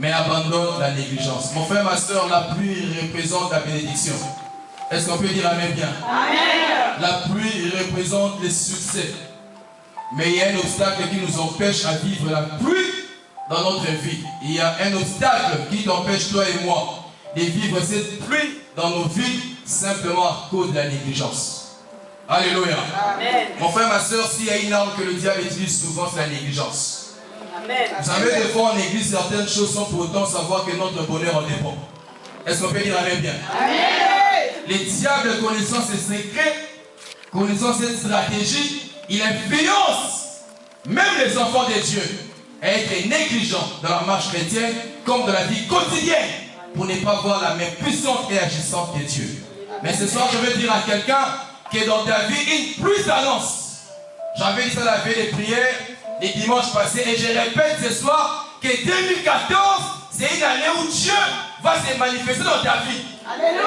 mais abandonne la négligence. Mon frère, ma soeur, la pluie représente la bénédiction. Est-ce qu'on peut dire amen bien? Amen. La pluie représente les succès. Mais il y a un obstacle qui nous empêche à vivre la pluie dans notre vie. Il y a un obstacle qui t'empêche, toi et moi, de vivre cette pluie dans nos vies simplement à cause de la négligence. Alléluia. Amen. Mon frère, ma soeur, s'il y a une arme que le diable utilise souvent, c'est la négligence. Amen. Vous savez, des fois en église, certaines choses sont pour autant savoir que notre bonheur en dépend. Est-ce qu'on peut dire amen bien? Amen. Les diables, connaissant ces secrets, connaissant cette stratégie, il influence même les enfants de Dieu à être négligents dans la marche chrétienne comme dans la vie quotidienne pour ne pas voir la main puissante et agissante de Dieu. Mais ce soir, je veux dire à quelqu'un que dans ta vie, une pluie s'annonce. J'avais dit ça la veille des prières les dimanches passés et je répète ce soir que 2014, c'est une année où Dieu va se manifester dans ta vie. Alléluia.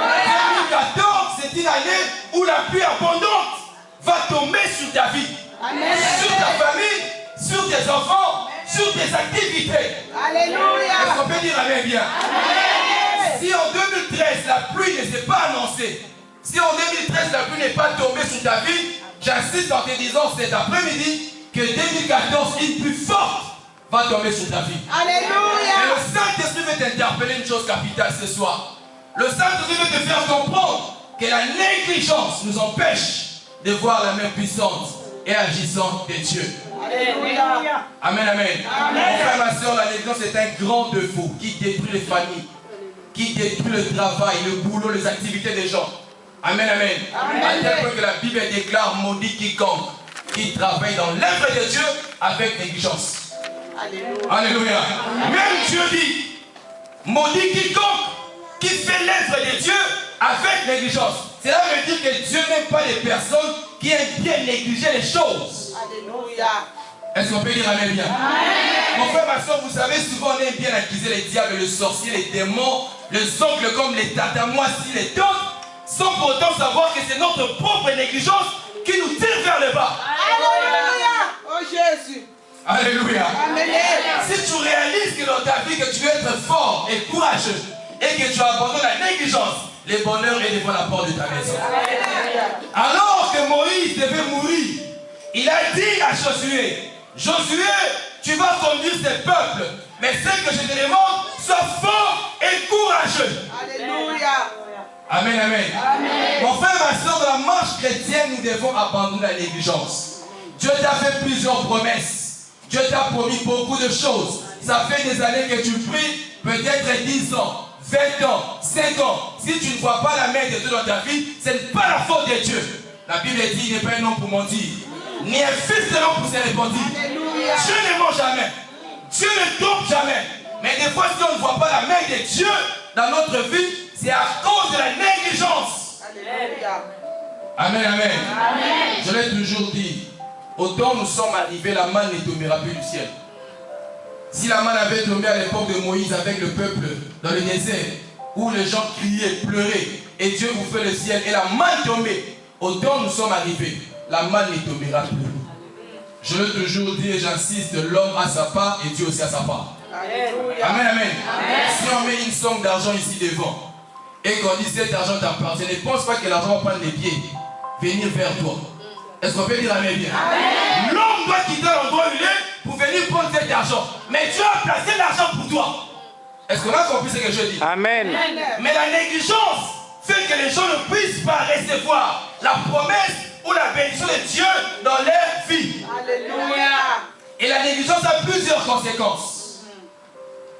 2014, c'est une année où la pluie abondante va tomber sur ta vie. Amen. Sur ta famille, sur tes enfants, sur tes activités. Alléluia. Est-ce qu'on peut dire amen bien? Amen. Si en 2013 la pluie ne s'est pas annoncée, si en 2013 la pluie n'est pas tombée sur ta vie, j'insiste en te disant cet après-midi que 2014, une pluie forte va tomber sur ta vie. Alléluia. Et le Saint-Esprit veut t'interpeller une chose capitale ce soir. Le Saint-Esprit veut te faire comprendre que la négligence nous empêche de voir la main puissante et agissante de Dieu. Alléluia. Amen, amen. Amen. Mon frère, ma soeur, la négligence est un grand défaut qui détruit les familles, qui détruit le travail, le boulot, les activités des gens. Amen, amen. Amen. À tel point que la Bible déclare maudit quiconque qui travaille dans l'œuvre de Dieu avec négligence. Alléluia. Alléluia. Même Dieu dit maudit quiconque qui fait l'œuvre de Dieu avec négligence. Cela veut dire que Dieu n'aime pas les personnes qui aiment bien négliger les choses. Alléluia. Est-ce qu'on peut dire amen bien? Amen. Mon frère, ma soeur, vous savez, souvent on aime bien accuser les diables, le sorcier, les démons, les oncles comme les tatamoisis, les tantes, sans pour autant savoir que c'est notre propre négligence qui nous tire vers le bas. Alléluia. Oh Jésus. Alléluia. Amen. Si tu réalises que dans ta vie que tu veux être fort et courageux et que tu abandonnes la négligence, le bonheur est devant la porte de ta maison. Alors que Moïse devait mourir, il a dit à Josué, Josué, tu vas conduire ce peuple, mais ce que je te demande, sois fort et courageux. Alléluia. Amen, amen. Amen. Mon frère, ma soeur, dans la marche chrétienne, nous devons abandonner la négligence. Dieu t'a fait plusieurs promesses. Dieu t'a promis beaucoup de choses. Ça fait des années que tu pries, peut-être 10 ans, 20 ans, 5 ans. Si tu ne vois pas la main de Dieu dans ta vie, ce n'est pas la faute de Dieu. La Bible dit, il n'est pas un homme pour mentir, ni un fils de l'homme pour se répandre. Dieu ne ment jamais. Dieu ne trompe jamais. Mais des fois, si on ne voit pas la main de Dieu dans notre vie, c'est à cause de la négligence. Alléluia. Amen, amen. Amen. Je l'ai toujours dit, autant nous sommes arrivés, la manne ne tombera plus du ciel. Si la manne avait tombé à l'époque de Moïse avec le peuple dans le désert, où les gens criaient, pleuraient, et Dieu ouvrait le ciel et la manne tombait, autant nous sommes arrivés, la manne ne tombera plus. Je l'ai toujours dit et j'insiste, l'homme a sa part et Dieu aussi a sa part. Alléluia. Amen, amen. Amen. Si on met une somme d'argent ici devant, et qu'on dit cet argent t'appartient, ne pense pas que l'argent va prendre les pieds, venir vers toi. Est-ce qu'on peut dire amen bien? L'homme doit quitter l'endroit où il est pour venir prendre cet argent. Mais Dieu a placé l'argent pour toi. Est-ce qu'on a compris ce que je dis? Amen. Mais la négligence fait que les gens ne puissent pas recevoir la promesse ou la bénédiction de Dieu dans leur vie. Alléluia. Et la négligence a plusieurs conséquences.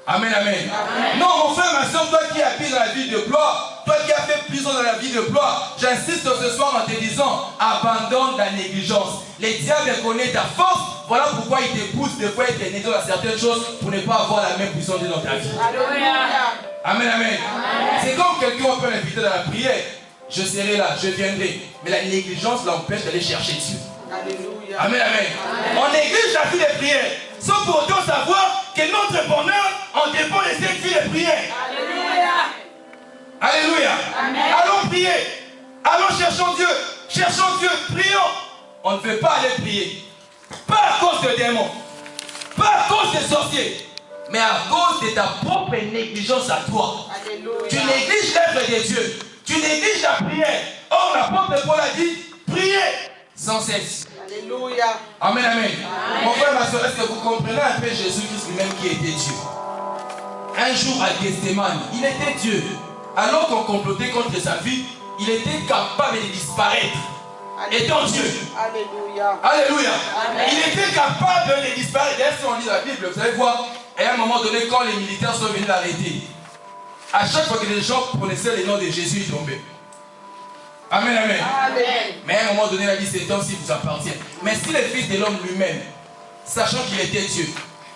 Amen, amen. Amen. Non, mon frère, ma soeur, toi qui habites dans la vie de gloire, toi qui as fait plusieurs dans la vie de gloire, j'insiste ce soir en te disant, abandonne la négligence. Les diables connaissent ta force, voilà pourquoi ils te poussent de fois et te négligent à certaines choses pour ne pas avoir la même puissance dans ta vie. Alléluia. Amen, amen. Amen. C'est comme quelqu'un peut m'inviter dans la prière, je serai là, je viendrai. Mais la négligence l'empêche d'aller chercher Dieu. Alléluia. Amen, amen. Amen. On néglige la vie de prière, sans pour autant savoir que notre bonheur en dépend de cette vie de prière. Alléluia. Alléluia. Amen. Allons prier. Allons cherchons Dieu. Cherchons Dieu. Prions. On ne veut pas aller prier. Pas à cause de démons. Pas à cause des sorciers. Mais à cause de ta propre négligence à toi. Alléluia. Tu négliges l'œuvre de Dieu. Tu négliges la prière. Or, l'apôtre Paul a dit, priez sans cesse. Alléluia. Amen, amen. Mon frère, ma soeur, est-ce que vous comprenez un peu Jésus-Christ lui-même qui était Dieu? Un jour à Gethsémane, il était Dieu. Alors qu'on complotait contre sa vie, il était capable de disparaître. Étant Dieu. Alléluia. Alléluia. Amen. Il était capable de disparaître. D'ailleurs, si on lit la Bible, vous allez voir, et à un moment donné, quand les militaires sont venus l'arrêter, à chaque fois que les gens prononçaient le nom de Jésus, ils tombaient. Amen, amen. Amen. Mais à un moment donné, il a dit, cet homme-ci vous appartient. Mais si le Fils de l'homme lui-même, sachant qu'il était Dieu,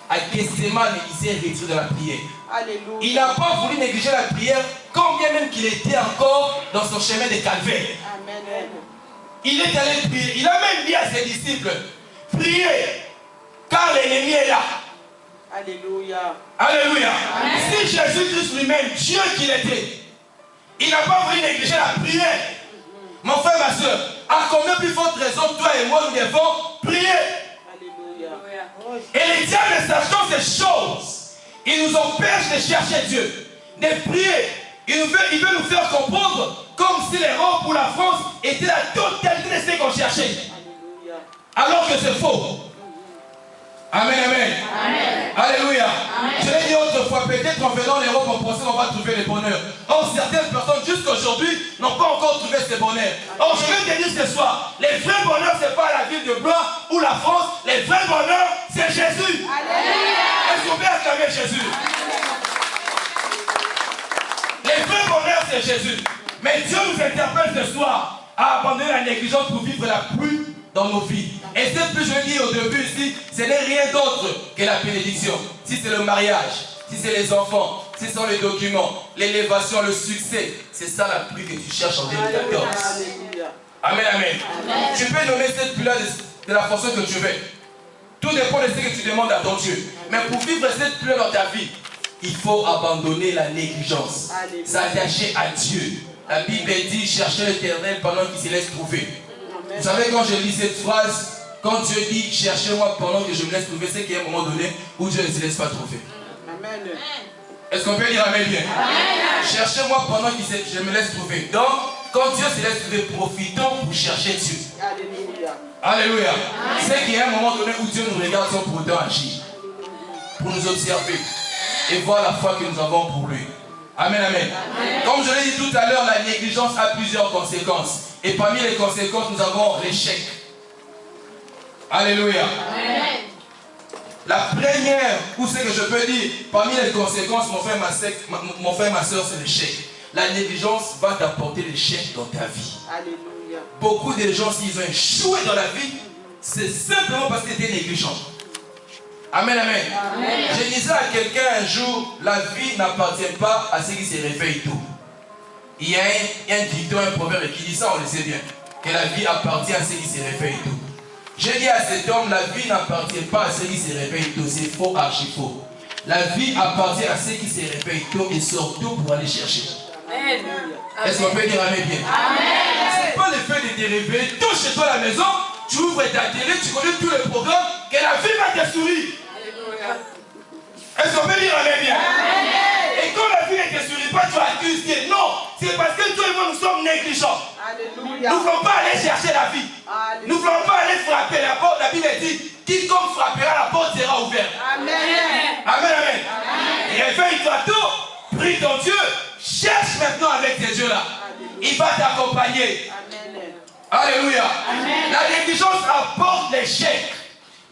à Gethsémane, il s'est retiré de la prière. Alléluia. Il n'a pas voulu négliger la prière, quand bien même qu'il était encore dans son chemin de calvaire. Amen. Il est allé prier. Il a même dit à ses disciples, priez, car l'ennemi est là. Alléluia. Alléluia. Si Jésus-Christ lui-même, Dieu qu'il était, il n'a pas voulu négliger la prière. Mon frère, ma soeur, à combien plus forte raison, toi et moi, nous devons prier. Alléluia. Et les diables, sachant ces choses, ils nous empêchent de chercher Dieu, de prier. Il veut nous faire comprendre comme si l'Europe ou la France était la totalité de ce qu'on cherchait. Alléluia. Alors que c'est faux. Amen, amen. Amen. Alléluia. Amen. Je l'ai dit autrefois, peut-être en venant en Europe, on pensait qu'on va trouver le bonheur. Or, certaines personnes, jusqu'aujourd'hui, n'ont pas encore trouvé ce bonheur. Or, je vais te dire ce soir, les vrais bonheurs, ce n'est pas la ville de Blois ou la France. Les vrais bonheurs, c'est Jésus. Alléluia. Est-ce qu'on peut acclamer Jésus? Les vrais bonheurs, c'est Jésus. Mais Dieu nous interpelle ce soir à abandonner la négligence pour vivre la pluie dans nos vies. Et cette pluie, je l'ai dit au début ici, ce n'est rien d'autre que la bénédiction. Si c'est le mariage, si c'est les enfants, si ce sont les documents, l'élévation, le succès, c'est ça la pluie que tu cherches en 2014. Alléluia. Amen, amen. Tu peux nommer cette pluie-là de la façon que tu veux. Tout dépend de ce que tu demandes à ton Dieu. Mais pour vivre cette pluie dans ta vie, il faut abandonner la négligence, s'attacher à Dieu. La Bible dit, cherchez l'Éternel pendant qu'il se laisse trouver. Vous savez, quand je lis cette phrase, quand Dieu dit, cherchez-moi pendant que je me laisse trouver, c'est qu'il y a un moment donné où Dieu ne se laisse pas trouver. Amen. Est-ce qu'on peut dire amen bien? Cherchez-moi pendant que je me laisse trouver. Donc, quand Dieu se laisse trouver, profitons pour chercher Dieu. Alléluia. Alléluia. C'est qu'il y a un moment donné où Dieu nous regarde sans pour autant agir. Pour nous observer. Et voir la foi que nous avons pour lui. Amen, amen. Comme je l'ai dit tout à l'heure, la négligence a plusieurs conséquences. Et parmi les conséquences, nous avons l'échec. Alléluia. Amen. La première, ou ce que je peux dire, parmi les conséquences, mon frère, ma soeur, c'est l'échec. La négligence va t'apporter l'échec dans ta vie. Alléluia. Beaucoup de gens, s'ils ont échoué dans la vie, c'est simplement parce qu'ils étaient négligents. Amen, amen. Amen. Je disais à quelqu'un un jour, la vie n'appartient pas à ceux qui se réveillent tôt. Il y a un dicton, un proverbe qui dit ça, on le sait bien, que la vie appartient à ceux qui se réveillent tôt. J'ai dit à cet homme, la vie n'appartient pas à ceux qui se réveillent tôt, c'est faux, archi faux. La vie appartient à ceux qui se réveillent tôt et sortent tôt pour aller chercher. Amen. Est-ce qu'on peut dire amen bien? Ce n'est pas le fait de te réveiller tôt chez toi à la maison, tu ouvres ta télé, tu connais tous les programmes, que la vie va te sourire. Est-ce qu'on peut dire amen bien? Et quand la vie ne te sourit pas, tu accuses Dieu. Non, c'est parce que toi et moi nous sommes négligents. Alléluia. Nous ne voulons pas aller chercher la vie. Alléluia. Nous ne voulons pas aller frapper la porte. La Bible dit, quiconque frappera, la porte sera ouverte. Amen. Amen, amen. Réveille-toi tôt, prie ton Dieu, cherche maintenant avec ces dieux-là. Il va t'accompagner. Amen. Alléluia. Amen. La négligence apporte l'échec.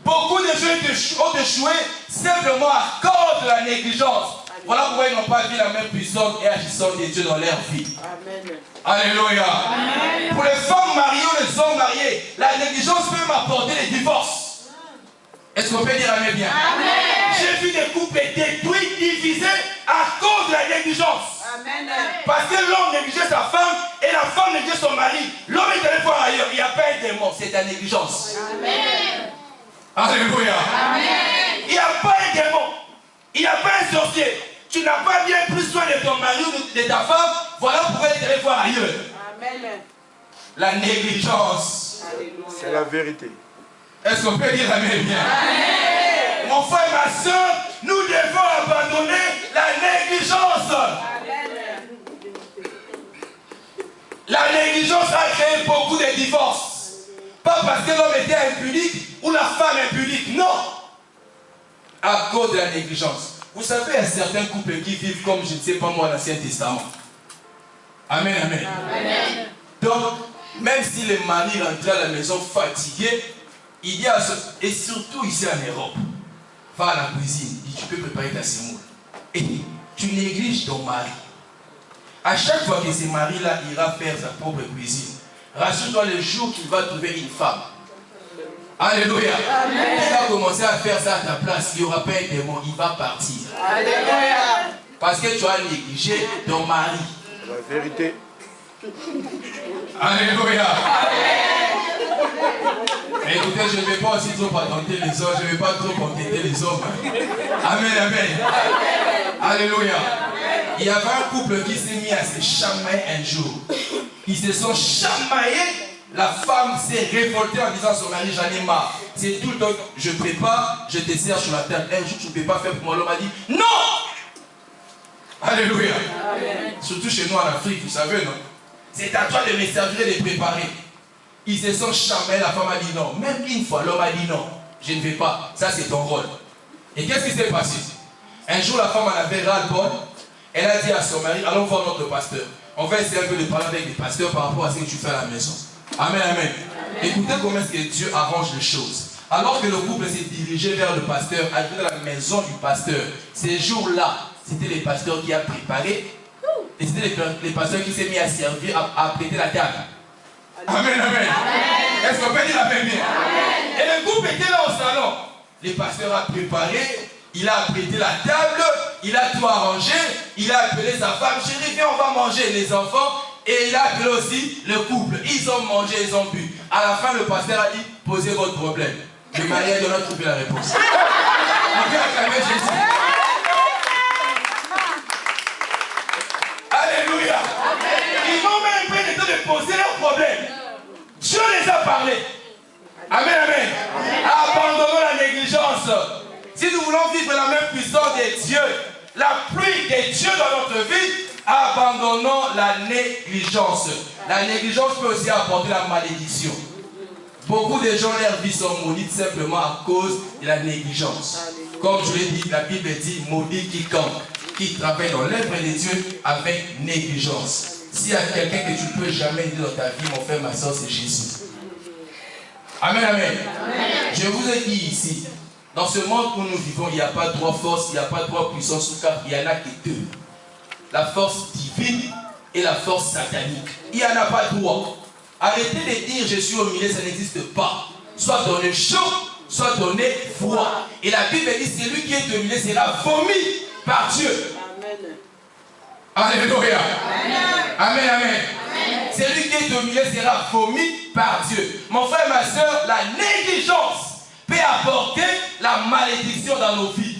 Beaucoup de gens ont échoué simplement à cause de la négligence. Voilà pourquoi ils n'ont pas vu la même puissance et agissante de Dieu dans leur vie. Amen. Alléluia. Amen. Pour les femmes mariées ou les hommes mariés, la négligence peut m'apporter les divorces. Est-ce qu'on peut dire amen bien? Amen. J'ai vu des couples détruits, divisés à cause de la négligence. Amen. Parce que l'homme négligeait sa femme et la femme négligeait son mari. L'homme est allé voir ailleurs. Il n'y a pas un démon, c'est la négligence. Amen. Alléluia. Amen. Il n'y a pas un démon. Il n'y a pas un sorcier. Tu n'as pas bien pris soin de ton mari ou de ta femme. Voilà pourquoi il est allé voir ailleurs. Amen. La négligence. C'est la vérité. Est-ce qu'on peut dire amen bien? Amen. Mon frère, ma soeur, nous devons abandonner négligence a créé beaucoup de divorces. Pas parce que l'homme était impudique ou la femme impudique, non. À cause de la négligence. Vous savez, il y a certains couples qui vivent comme, je ne sais pas moi, l'Ancien Testament. Amen, amen. Amen. Donc, même si le mari rentrait à la maison fatigué, il dit à ce... Et surtout ici en Europe, va à la cuisine, dit, tu peux préparer ta semoule. Et tu négliges ton mari. À chaque fois que ce mari-là ira faire sa propre cuisine, rassure-toi le jour qu'il va trouver une femme. Alléluia. Il va commencer à faire ça à ta place. Il n'y aura pas un démon, il va partir. Alléluia. Parce que tu as négligé ton mari. La vérité. Alléluia. Mais écoutez, je ne vais pas aussi trop attenter les hommes. Je ne vais pas trop contenter les hommes. Amen, amen. Alléluia. Il y avait un couple qui s'est mis à se chamailler un jour. Ils se sont chamaillés. La femme s'est révoltée en disant à son mari, j'en ai marre. C'est tout le temps, je prépare, je te sers sur la table. Un jour, tu ne peux pas faire pour moi. L'homme a dit, non. Alléluia. Amen. Surtout chez nous en Afrique, vous savez, non? C'est à toi de me servir et de préparer. Ils se sont chamaillés, la femme a dit non. Même une fois, l'homme a dit non. Je ne vais pas. Ça, c'est ton rôle. Et qu'est-ce qui s'est passé? Un jour, la femme en avait ras-le-bol. Elle a dit à son mari, allons voir notre pasteur. On va essayer un peu de parler avec les pasteurs par rapport à ce que tu fais à la maison. Amen, amen. Amen. Écoutez comment est-ce que Dieu arrange les choses. Alors que le couple s'est dirigé vers le pasteur, arrivé dans la maison du pasteur, ces jours-là, c'était les pasteurs qui a préparé. Et c'était les pasteurs qui s'est mis à servir, à prêter la table. Amen, amen. Est-ce qu'on peut dire amen bien? Amen. Et le couple était là au salon. Le pasteur a préparé, il a prêté la table, il a tout arrangé, il a appelé sa femme, chérie, viens, on va manger les enfants. Et il a appelé aussi le couple. Ils ont mangé, ils ont bu. À la fin, le pasteur a dit, posez votre problème. Le mariage doit trouver la réponse. On peut acclamer Jésus. Alléluia. Ils n'ont même pas le temps de poser leurs problèmes. Dieu les a parlé. Amen, amen. Abandonnons la négligence. Si nous voulons vivre la même puissance de Dieu, la pluie de Dieu dans notre vie, abandonnons la négligence. La négligence peut aussi apporter la malédiction. Beaucoup de gens, leur vie sont maudites simplement à cause de la négligence. Comme je l'ai dit, la Bible dit, maudit quiconque qui travaille dans l'œuvre de Dieu avec négligence. S'il y a quelqu'un que tu ne peux jamais aider dans ta vie, mon frère, ma soeur, c'est Jésus. Amen, amen. Je vous ai dit ici, dans ce monde où nous vivons, il n'y a pas trois forces, il n'y a pas trois puissances, car il n'y en a que deux. La force divine et la force satanique. Il n'y en a pas trois. Arrêtez de dire je suis au milieu, ça n'existe pas. Soit donné chaud, soit donné froid. Et la Bible dit celui qui est au milieu sera vomi par Dieu. Amen. Alléluia. Amen, amen. Celui qui est au milieu sera vomi par Dieu. Mon frère, ma soeur, la négligence peut apporter la malédiction dans nos vies.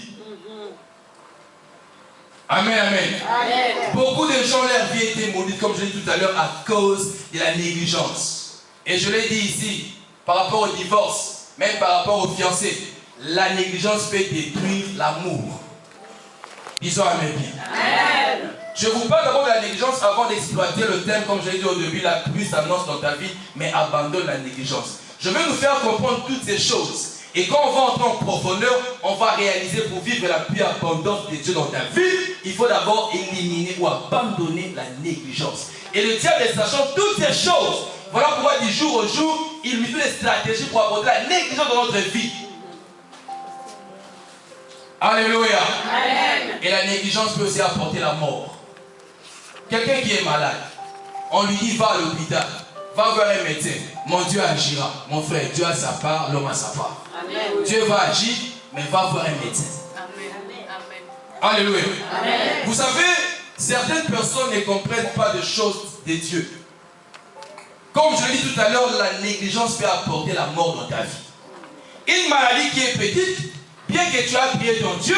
Amen, amen, amen. Beaucoup de gens, leur vie a été maudite, comme je l'ai dit tout à l'heure, à cause de la négligence. Et je l'ai dit ici, par rapport au divorce, même par rapport aux fiancés, la négligence peut détruire l'amour. Disons amen bien. Amen. Je vous parle d'abord de la négligence avant d'exploiter le thème, comme je l'ai dit au début, la pluie s'annonce dans ta vie, mais abandonne la négligence. Je vais nous faire comprendre toutes ces choses. Et quand on va entrer en profondeur, on va réaliser pour vivre la plus abondante de Dieu dans ta vie, il faut d'abord éliminer ou abandonner la négligence. Et le diable, sachant toutes ces choses, voilà pourquoi du jour au jour, il met des stratégies pour aborder la négligence dans notre vie. Alléluia. Amen. Et la négligence peut aussi apporter la mort. Quelqu'un qui est malade, on lui dit va à l'hôpital, va voir un médecin. Mon Dieu agira. Mon frère, Dieu a sa part, l'homme a sa part. Amen. Dieu va agir, mais va voir un médecin. Amen. Alléluia. Amen. Vous savez, certaines personnes ne comprennent pas des choses de Dieu. Comme je l'ai dit tout à l'heure, la négligence peut apporter la mort dans ta vie. Une maladie qui est petite, bien que tu aies prié ton Dieu,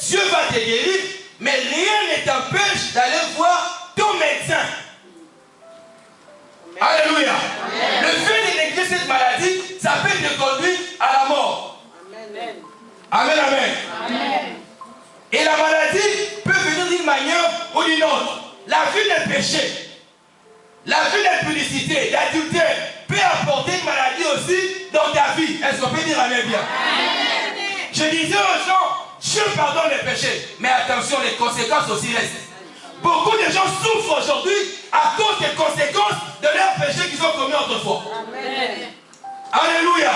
Dieu va te guérir, mais rien ne t'empêche d'aller voir ton médecin. Alléluia. Amen. Le fait de négliger cette maladie, ça peut te conduire à la mort. Amen. Amen, amen. Amen. Et la maladie peut venir d'une manière ou d'une autre. La vie n'est péché. La vie d'impudicité, d'adultère peut apporter une maladie aussi dans ta vie. Est-ce qu'on peut dire amen bien? Je disais aux gens, Dieu pardonne les péchés. Mais attention, les conséquences aussi restent. Beaucoup de gens souffrent aujourd'hui à cause des conséquences de leurs péchés qu'ils ont commis autrefois. Amen. Alléluia.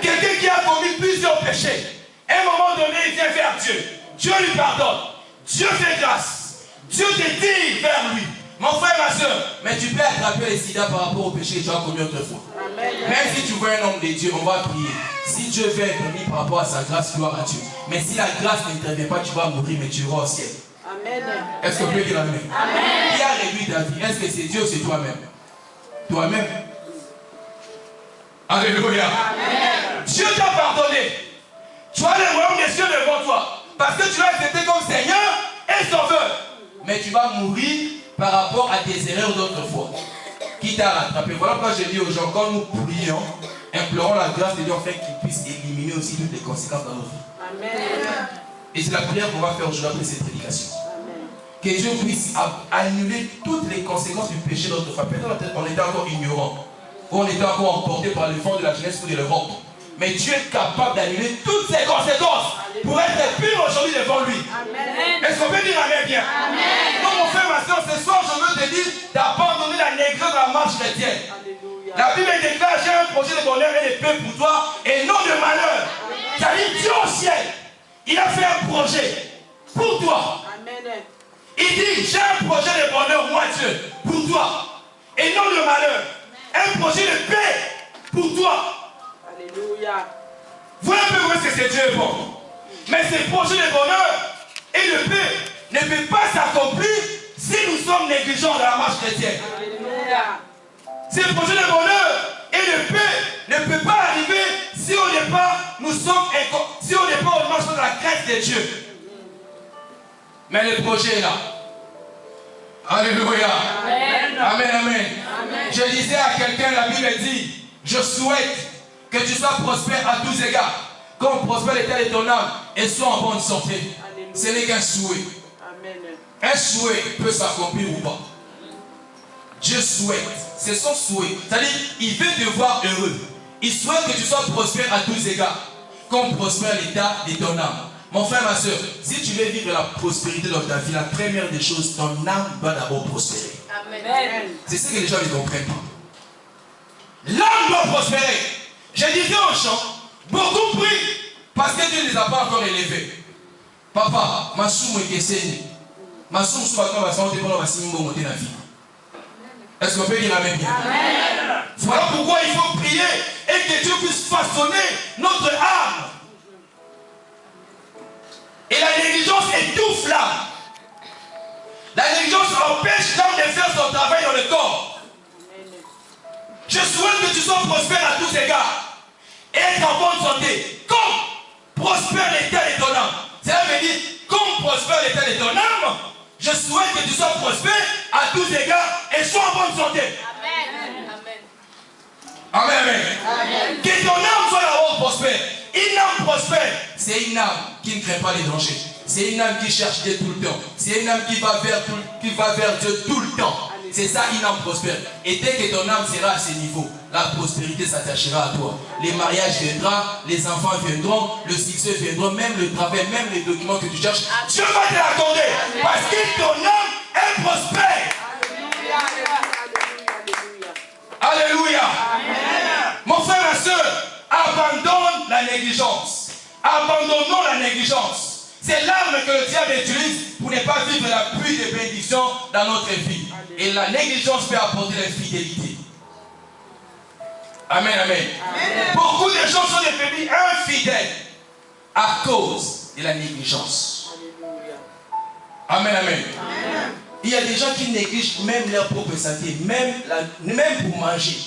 Quelqu'un qui a commis plusieurs péchés, à un moment donné, il vient vers Dieu. Dieu lui pardonne. Dieu fait grâce. Dieu te tire vers lui. Mon frère, ma soeur, mais tu peux attraper les sida par rapport au péché que tu as commis autrefois. Amen. Même si tu vois un homme de Dieu, on va prier. Si Dieu veut intervenir par rapport à sa grâce, gloire à Dieu. Mais si la grâce n'intervient pas, tu vas mourir, mais tu iras au ciel. Amen. Est-ce qu'on peut dire amen? Amen. Qui a réduit ta vie? Est-ce que c'est Dieu ou c'est toi-même? Toi-même. Alléluia. Amen. Dieu t'a pardonné. Tu as le royaume des cieux devant toi. Parce que tu l'as accepté comme Seigneur et Sauveur. Mais tu vas mourir par rapport à tes erreurs d'autrefois. Qui t'a rattrapé. Voilà pourquoi je dis aux gens, quand nous prions, implorons la grâce de Dieu afin qu'il puisse éliminer aussi toutes les conséquences dans nos vies. Amen. Et c'est la prière qu'on va faire aujourd'hui après cette prédication. Amen. Que Dieu puisse annuler toutes les conséquences du péché de notre foi. Peut-être on était encore ignorant. Ou on était encore emporté par le vent de la jeunesse ou de l'Europe. Mais Dieu est capable d'annuler toutes ces conséquences pour être pur aujourd'hui devant lui. Est-ce qu'on peut dire amen bien? Amen. Donc mon frère, ma soeur, ce soir je veux te dire d'abandonner la négresse de la marche chrétienne. La Bible déclare, j'ai un projet de bonheur et de paix pour toi et non de malheur. C'est-à-dire Dieu au ciel, il a fait un projet pour toi. Amen. Il dit, j'ai un projet de bonheur, moi Dieu, pour toi et non de malheur. Un projet de paix pour toi. Alléluia. Voilà un peu où est-ce que c'est Dieu bon. Mais ce projet de bonheur et de paix ne peut pas s'accomplir si nous sommes négligents dans la marche chrétienne. Alléluia. Ce projet de bonheur et de paix ne peut pas arriver si au départ nous sommes si au départ on marche dans la crainte de Dieu. Mais le projet est là. Alléluia. Amen. Amen, amen. Amen. Je disais à quelqu'un, la Bible dit, je souhaite que tu sois prospère à tous égards, comme prospère l'état de ton âme et sois en bonne santé. Alléluia. Ce n'est qu'un souhait. Amen. Un souhait peut s'accomplir ou pas. Dieu souhaite, c'est son souhait. C'est-à-dire, il veut te voir heureux. Il souhaite que tu sois prospère à tous égards, comme prospère l'état de ton âme. Mon frère, ma soeur, si tu veux vivre la prospérité dans ta vie, la première des choses, ton âme doit d'abord prospérer. Amen. C'est ce que les gens ne comprennent pas. L'âme doit prospérer. Je disais aux gens, beaucoup prient parce que Dieu ne les a pas encore élevés. Papa, ma somme est cassée. Ma somme est santé pour la monter la vie. Est-ce qu'on peut dire amen bien? Amen. Voilà pourquoi il faut prier et que Dieu puisse façonner notre âme. Et la négligence étouffe l'âme. La négligence empêche l'âme de faire son travail dans le corps. Je souhaite que tu sois prospère à tous égards et être en bonne santé. Comme prospère l'état de ton âme. Cela veut dire, comme prospère l'état de ton âme, je souhaite que tu sois prospère à tous égards et sois en bonne santé. Amen. Amen. Amen. Amen. Que ton âme soit d'abord prospère. Une âme prospère, c'est une âme qui ne craint pas les dangers. C'est une âme qui cherche Dieu tout le temps. C'est une âme qui va vers Dieu tout le temps. C'est ça une âme prospère. Et dès que ton âme sera à ce niveau, la prospérité s'attachera à toi. Les mariages viendront, les enfants viendront, le succès viendra, même le travail, même les documents que tu cherches. Dieu va te l'accorder. Parce que ton âme est prospère. Alléluia. Alléluia. Amen. Mon frère, ma soeur, abandonne la négligence. Abandonnons la négligence. C'est l'arme que le diable utilise pour ne pas vivre la pluie de bénédictions dans notre vie. Et la négligence peut apporter l'infidélité. Amen, amen. Amen. Beaucoup de gens sont devenus infidèles à cause de la négligence. Amen, amen. Amen. Il y a des gens qui négligent même leur propre santé, même pour manger.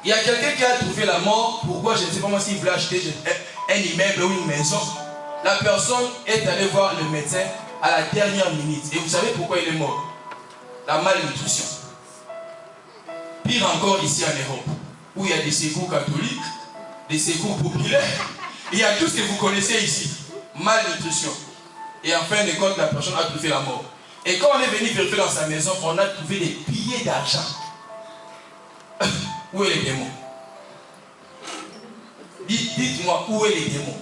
Il y a quelqu'un qui a trouvé la mort. Pourquoi? Je ne sais pas moi s'il voulait acheter un immeuble ou une maison. La personne est allée voir le médecin à la dernière minute. Et vous savez pourquoi il est mort? La malnutrition. Pire encore ici en Europe, où il y a des secours catholiques, des secours populaires. Il y a tout ce que vous connaissez ici. Malnutrition. Et en fin de compte, la personne a trouvé la mort. Et quand on est venu vérifier dans sa maison, on a trouvé des billets d'argent. Où est les démons? Dites-moi, où est les démons?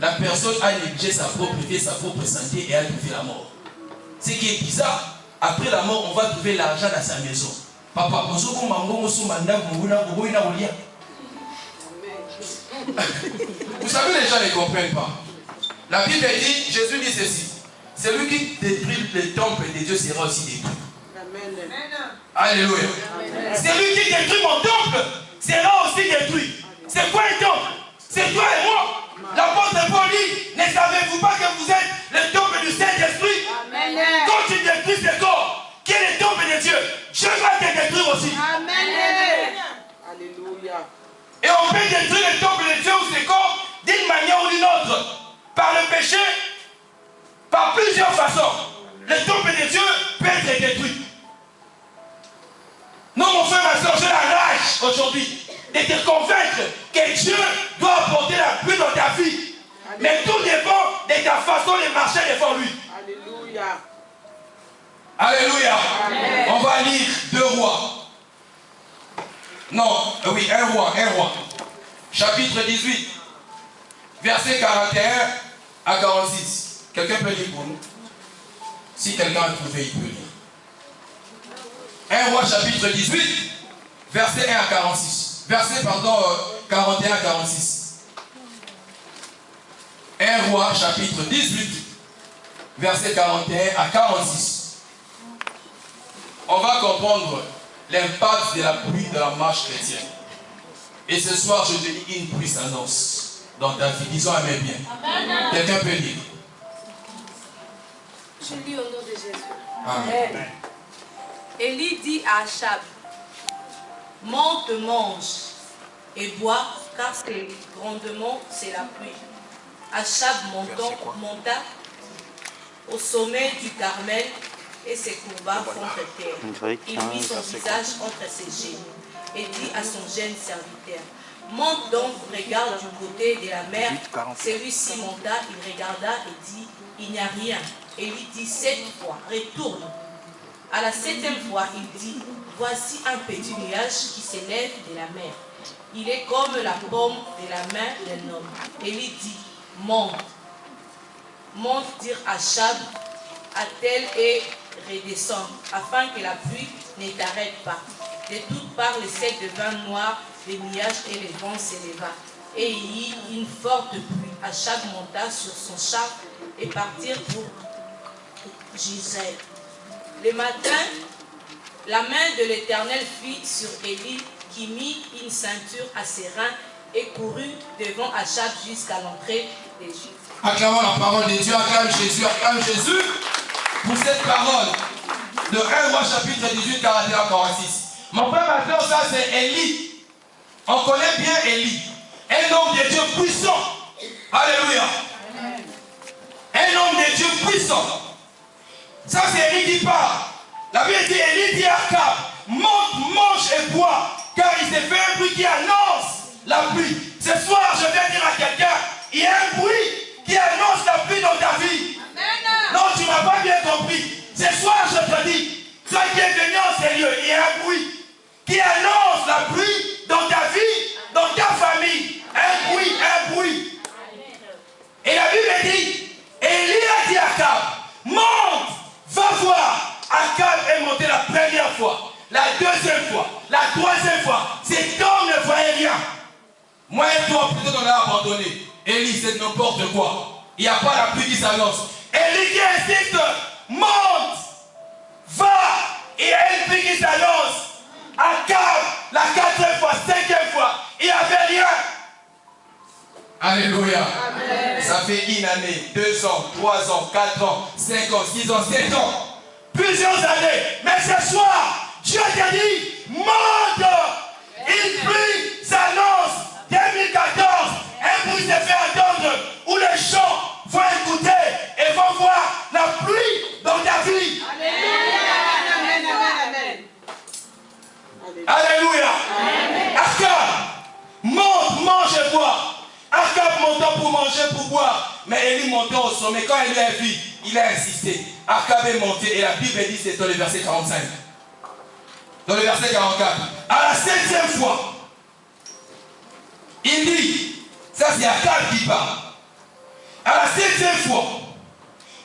La personne a négligé sa propre vie, sa propre santé et a trouvé la mort. Ce qui est bizarre, après la mort, on va trouver l'argent dans sa maison. Papa, vous savez, les gens ne comprennent pas. La Bible dit, Jésus dit ceci. Celui qui détruit le temple de Dieu sera aussi détruit. Amen. Alléluia. Celui qui détruit mon temple sera aussi détruit. C'est quoi un temple? C'est toi et moi. L'apôtre Paul dit, ne savez-vous pas que vous êtes le temple du Saint-Esprit? Quand tu détruis ce corps, qui est le temple de Dieu, Dieu va te détruire aussi. Amen. Alléluia. Et on peut détruire le temple de Dieu ou ce corps d'une manière ou d'une autre. Par le péché, par plusieurs façons. Le temple de Dieu peut être détruit. Non, mon frère, ma soeur, j'ai la rage aujourd'hui de te convaincre que Dieu doit apporter la pluie dans ta vie. Alléluia. Mais tout dépend de ta façon de marcher devant lui. Alléluia. Alléluia. Amen. On va lire 2 Rois. Non, oui, 1 Roi. Chapitre 18, verset 41 à 46. Quelqu'un peut lire pour nous? Si quelqu'un a trouvé, il peut lire. 1 Roi chapitre 18, verset 1 à 46. Verset, 41 à 46. 1 Roi chapitre 18, verset 41 à 46. On va comprendre l'impact de la pluie de la marche chrétienne. Et ce soir, je te dis une puissance dans ta vie. Disons Amen bien. Amen. Quelqu'un peut lire. Je lis au nom de Jésus. Amen. Élie dit à Achab, monte, mange et bois, car c'est grandement, c'est la pluie. Achab monta au sommet du Carmel et se courba contre terre. Il mit son visage entre ses genoux et dit à son jeune serviteur, monte donc, regarde du côté de la mer. Celui-ci monta, il regarda et dit, il n'y a rien. Élie dit 7 fois, retourne. À la 7e fois, il dit, voici un petit nuage qui s'élève de la mer. Il est comme la paume de la main d'un homme. Élie dit, monte. Monte dire à Achab, attelle et redescend, afin que la pluie ne t'arrête pas. De toutes parts, le ciel devint noir, les nuages et les vents s'éleva. Et il y eut une forte pluie. Achab monta sur son char et partirent pour Gisèle. Le matin, la main de l'Éternel fut sur Élie, qui mit une ceinture à ses reins et courut devant Achab jusqu'à l'entrée d'Égypte. Acclamons la parole de Dieu, acclame Jésus pour cette parole de 1 Roi chapitre 18, 41 à 46. Mon frère, ma soeur, ça c'est Élie. On connaît bien Élie. Un homme de Dieu puissant. Alléluia. Amen. Un homme de Dieu puissant. Ça c'est Élie qui parle. La Bible dit, Élie dit à Achab, monte, mange et bois, car il s'est fait un bruit qui annonce la pluie. Ce soir, je vais dire à quelqu'un, il y a un bruit qui annonce la pluie dans ta vie. Amen. Non, tu ne m'as pas bien compris. Ce soir, je te dis, toi qui es venu en sérieux, il y a un bruit qui annonce la pluie dans ta vie, dans ta famille. Un bruit. Et la Bible dit, Élie a dit à Achab, monte, va voir. Achab est monté la première fois, la deuxième fois, la troisième fois. Cet homme ne voyait rien. Moi et toi, peut-être on l'a abandonné. Élie, c'est n'importe quoi. Il n'y a pas la pluie qui s'annonce. Élie qui insiste, monte, va. Et il y a une pluie qui s'annonce. Achab, la 4e fois, 5e fois, il n'y avait rien. Alléluia. Amen. Ça fait 1 année, 2 ans, 3 ans, 4 ans, 5 ans, 6 ans, 7 ans. Plusieurs années. Mais ce soir, Dieu t'a dit, monte. Une pluie s'annonce. 2014, un bruit s'est fait entendre où les gens vont écouter et vont voir la pluie dans ta vie. Amen. Amen. Alléluia. Achab, monte, mange et bois. Achab montant pour manger, pour boire. Mais Élie montait au sommet. Quand Élie a vu, il il a insisté. Akab est monté et la Bible dit, c'est dans le verset 45. Dans le verset 44. À la 7e fois, il dit, ça c'est Akab qui parle. À la 7e fois,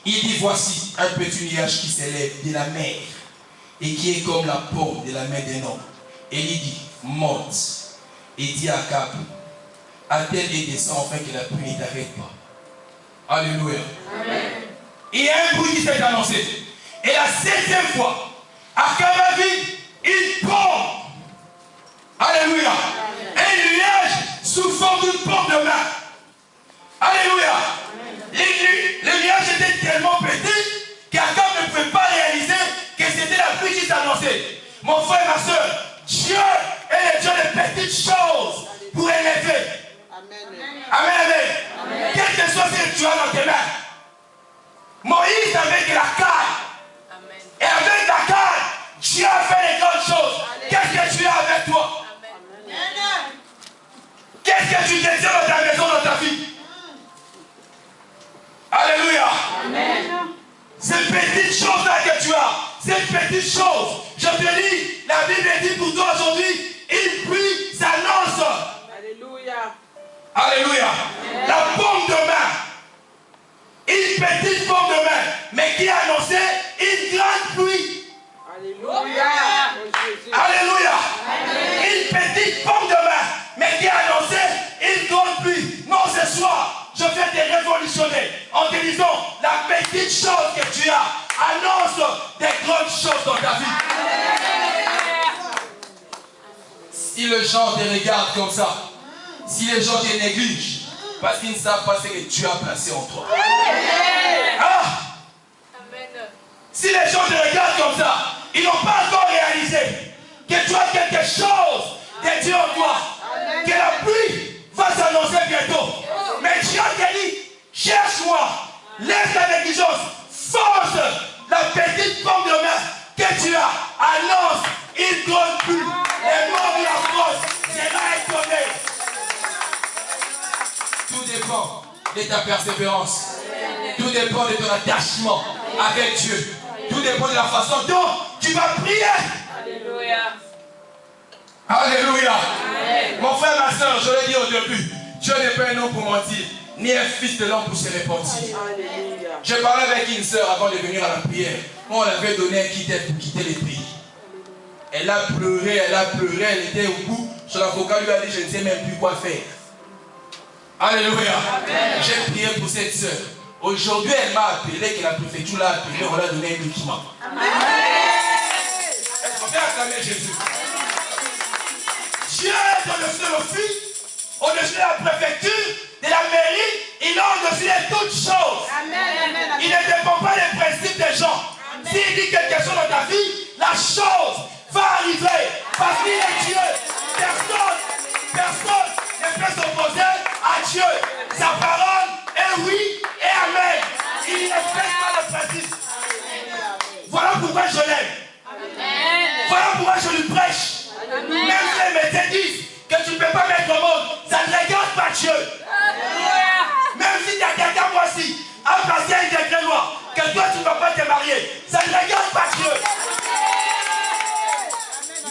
il dit, voici un petit nuage qui s'élève de la mer et qui est comme la paume de la main d'un homme. Et il dit, monte. Et dit à Akab, attelle et descend afin que la pluie ne t'arrête pas. Alléluia. Amen. Il y a un bruit qui s'est annoncé. Et la 7e fois, Akab a vu une paume. Alléluia. Amen. Un nuage sous forme d'une paume de main. Alléluia. Le nuage était tellement petit qu'Akab ne pouvait pas réaliser que c'était la pluie qui s'annonçait. Mon frère et ma soeur, Dieu est le Dieu de petites choses pour élever. Amen. Amen, amen. Quel que soit ce que tu as dans tes mains. Moïse avec la canne. Et avec la canne, Dieu a fait les grandes choses. Qu'est-ce que tu as avec toi? Amen. Qu'est-ce que tu désires dans ta maison, dans ta vie? Alléluia. Amen. Ces petites choses-là que tu as, ces petites choses, je te lis, la Bible dit pour toi aujourd'hui, une pluie s'annonce. Alléluia. Alléluia. Amen. La paume de main, une petite paume de main, mais qui a annoncé une grande pluie. Alléluia. Alléluia. Amen. Une petite paume de main, mais qui a annoncé une grande pluie. Non, ce soir, je vais te révolutionner en te disant la petite chose que tu as annonce des grandes choses dans ta vie. Si les gens te regardent comme ça, si les gens te négligent, parce qu'ils ne savent pas ce que Dieu a placé en toi. Ah! Si les gens te regardent comme ça, ils n'ont pas encore réalisé que tu as quelque chose de Dieu en toi, que la pluie va s'annoncer bientôt. Mais Dieu te dit, cherche-moi, laisse ta négligence, force la petite forme de main que tu as, annonce une grande pluie. Les morts de la France sera étonné. Tout dépend de ta persévérance. Tout dépend de ton attachement avec Dieu. Tout dépend de la façon dont tu vas prier. Alléluia. Alléluia. Amen. Mon frère, ma soeur, je l'ai dit au début, Dieu n'est pas un homme pour mentir, ni un fils de l'homme pour se repentir. Je parlais avec une soeur avant de venir à la prière. On l'avait donné un kit-tête pour quitter les pays. Elle a pleuré, elle était au bout. Son avocat lui a dit, je ne sais même plus quoi faire. Alléluia. J'ai prié pour cette soeur. Aujourd'hui, elle m'a appelé, que la préfecture l'a appelé, on l'a donné un document. Est-ce qu'on peut acclamer Jésus? Dieu est au-dessus de l'office, au-dessus de la préfecture, de la mairie, il est au-dessus de toutes choses. Amen. Il ne dépend pas des principes des gens. S'il dit quelque chose dans ta vie, la chose va arriver parce qu'il est Dieu. Personne ne peut s'opposer à Dieu. Sa parole est oui et amen. Il ne respecte pas le principe. Voilà pourquoi je l'aime. Voilà pourquoi je lui prêche. Même si les médecins disent que tu ne peux pas mettre au monde, ça ne regarde pas Dieu. Même si tu as quelqu'un, moi aussi, à passer un décret loi, que toi tu ne vas pas te marier, ça ne regarde pas Dieu.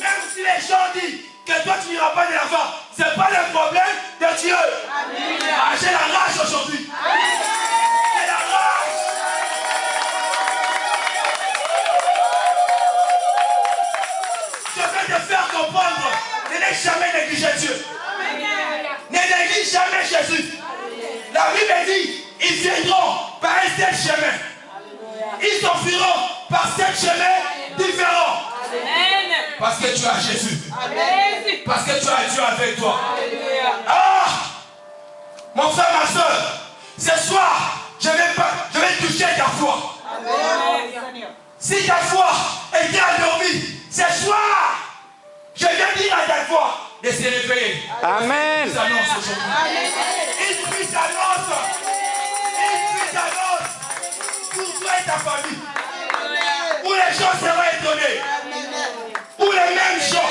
Même si les gens disent que toi tu n'iras pas de l'avant, ce n'est pas le problème de Dieu. Ah, j'ai la rage aujourd'hui. J'ai la rage. Je vais te faire comprendre, ne laisse jamais négliger Dieu. Ne néglige jamais Jésus. La Bible dit, ils viendront par un seul chemin. Ils s'enfuiront par 7 chemins différents. Parce que tu as Jésus. Parce que tu as Dieu avec toi. Ah! Mon frère, ma soeur, ce soir, je vais toucher ta foi. Si ta foi était endormie, ce soir, je viens dire à ta foi de se réveiller. Amen. Une pluie s'annonce aujourd'hui. Une pluie s'annonce. Une pluie s'annonce pour toi et ta famille. Où les gens seront étonnés. Où les mêmes gens